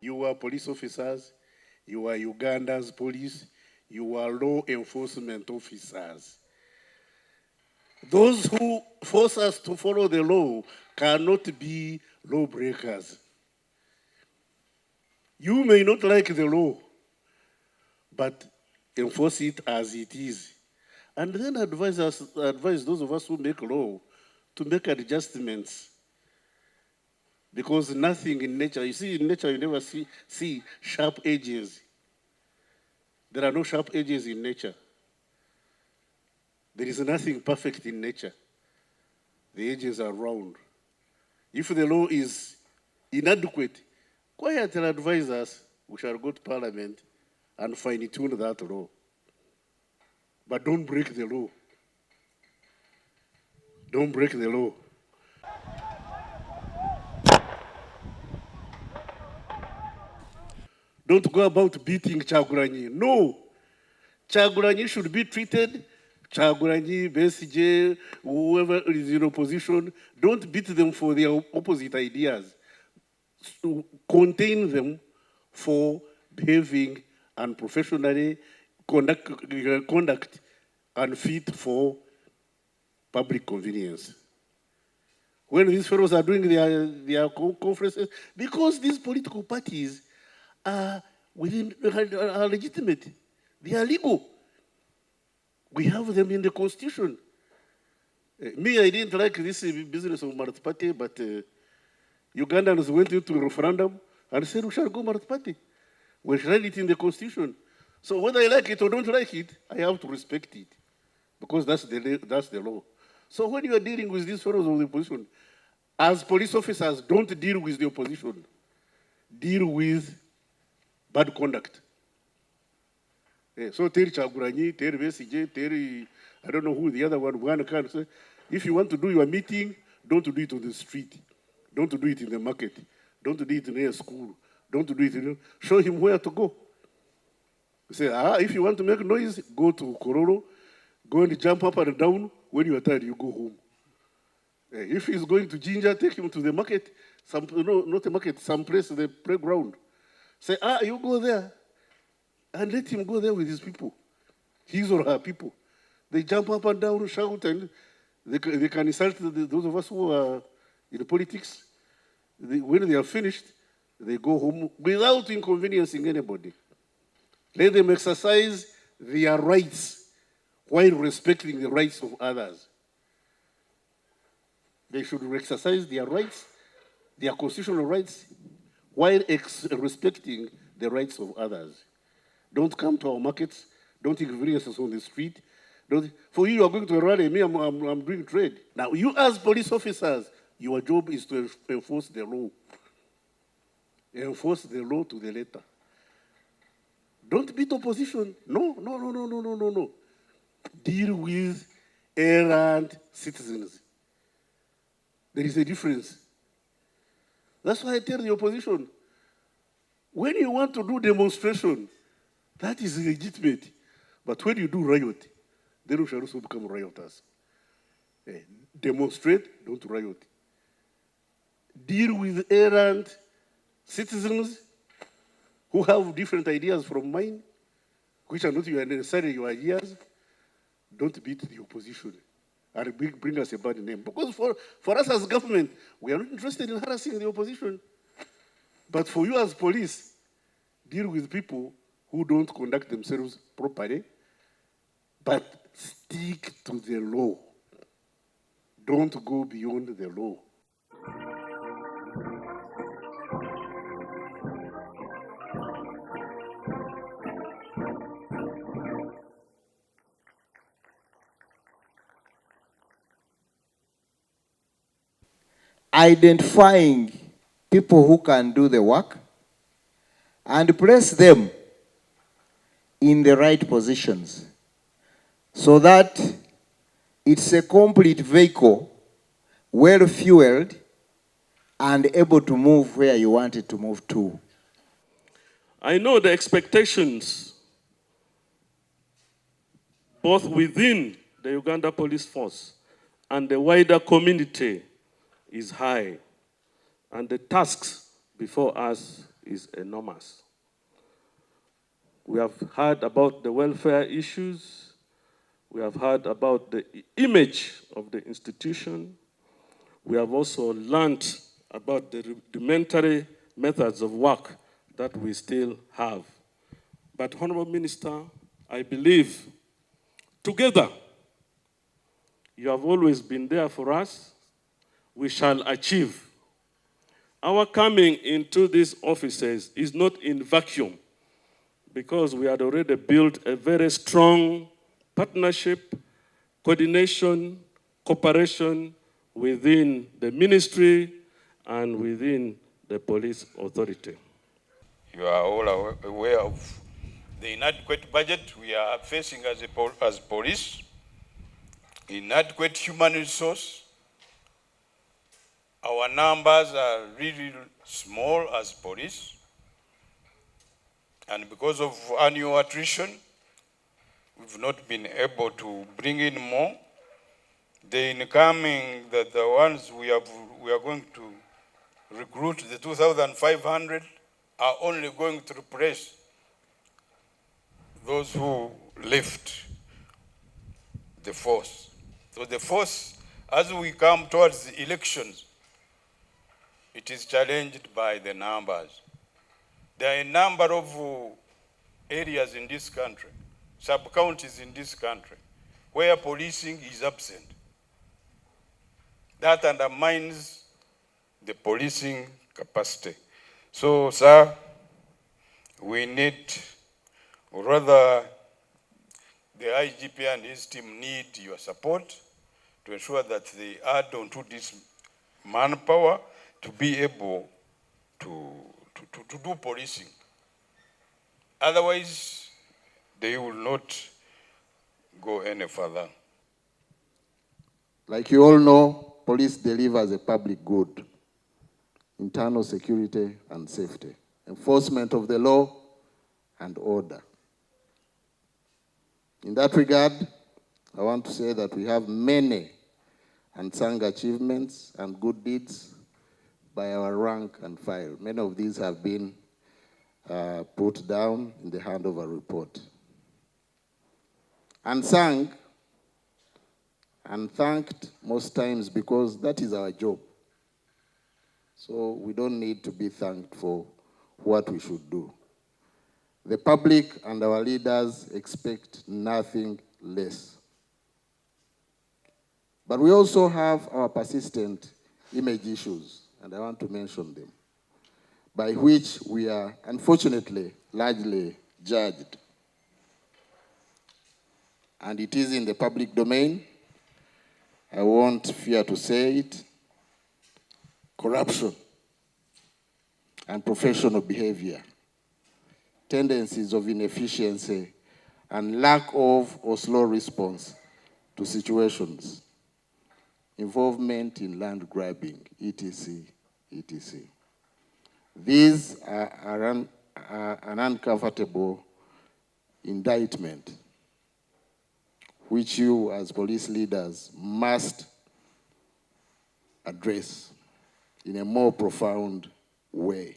You are police officers, you are Uganda's police, you are law enforcement officers. Those who force us to follow the law cannot be lawbreakers. You may not like the law, but enforce it as it is. And then advise those of us who make law to make adjustments. Because nothing in nature, you see, in nature you never see sharp edges. There are no sharp edges in nature. There is nothing perfect in nature. The edges are round. If the law is inadequate, quietly advise us, we shall go to Parliament and fine-tune that law. But don't break the law. Don't break the law. Don't go about beating Kyagulanyi. No. Kyagulanyi should be treated. Kyagulanyi, Besigye, whoever is in opposition, don't beat them for their opposite ideas. Contain them for behaving unprofessionally, conduct unfit for public convenience. When these fellows are doing their conferences, because these political parties are legitimate, they are legal. We have them in the constitution. Me, I didn't like this business of Marat Party, but Ugandans went into a referendum and said we shall go Marat Party. We shall write it in the constitution. So whether I like it or don't like it, I have to respect it, because that's the law. So when you are dealing with these fellows of the opposition, as police officers, don't deal with the opposition. Deal with bad conduct. So tell Kyagulanyi, tell Besigye, tell I don't know who the other one can say, if you want to do your meeting, don't do it on the street. Don't do it in the market. Don't do it in a school. Don't do it show him where to go. Say, if you want to make noise, go to Kororo, go and jump up and down. When you are tired, you go home. If he's going to Ginger, take him to the market, not the market, someplace, the playground. Say, you go there. And let him go there with his people, his or her people. They jump up and down, shout, and they can insult those of us who are in politics. When they are finished, they go home without inconveniencing anybody. Let them exercise their rights while respecting the rights of others. They should exercise their rights, their constitutional rights, while respecting the rights of others. Don't come to our markets. Don't inconvenience us on the street. For you are going to a rally. Me, I'm doing trade. Now, you as police officers, your job is to enforce the law. Enforce the law to the letter. Don't beat opposition. No. Deal with errant citizens. There is a difference. That's why I tell the opposition, when you want to do demonstration, that is legitimate. But when you do riot, then we shall also become rioters. Demonstrate, don't riot. Deal with errant citizens who have different ideas from mine, which are not necessarily your ideas. Don't beat the opposition and bring us a bad name. Because for us as government, we are not interested in harassing the opposition. But for you as police, deal with people who don't conduct themselves properly, but stick to the law. Don't go beyond the law. Identifying people who can do the work and place them in the right positions so that it's a complete vehicle, well-fueled, and able to move where you want it to move to. I know the expectations, both within the Uganda Police Force and the wider community, is high. And the tasks before us is enormous. We have heard about the welfare issues. We have heard about the image of the institution. We have also learned about the rudimentary methods of work that we still have. But, Honorable Minister, I believe together, you have always been there for us. We shall achieve. Our coming into these offices is not in vacuum, because we had already built a very strong partnership, coordination, cooperation within the ministry and within the police authority. You are all aware of the inadequate budget we are facing as police, inadequate human resource. Our numbers are really small as police. And because of annual attrition, we've not been able to bring in more. The incoming, the ones we are going to recruit, the 2,500, are only going to replace those who left the force. So the force, as we come towards the elections, it is challenged by the numbers. There are a number of areas in this country, sub-counties in this country, where policing is absent. That undermines the policing capacity. So, sir, we need, or rather, the IGP and his team need your support to ensure that they add onto this manpower to be able to do policing. Otherwise, they will not go any further. Like you all know, police delivers a public good: internal security and safety, enforcement of the law and order. In that regard, I want to say that we have many unsung achievements and good deeds by our rank and file. Many of these have been put down in the handover report. Unsung and thanked most times because that is our job. So we don't need to be thanked for what we should do. The public and our leaders expect nothing less. But we also have our persistent image issues, and I want to mention them, by which we are unfortunately largely judged. And it is in the public domain. I won't fear to say it: corruption and professional behavior, tendencies of inefficiency, and lack of or slow response to situations, involvement in land grabbing, etc., etc. These are an uncomfortable indictment which you as police leaders must address in a more profound way.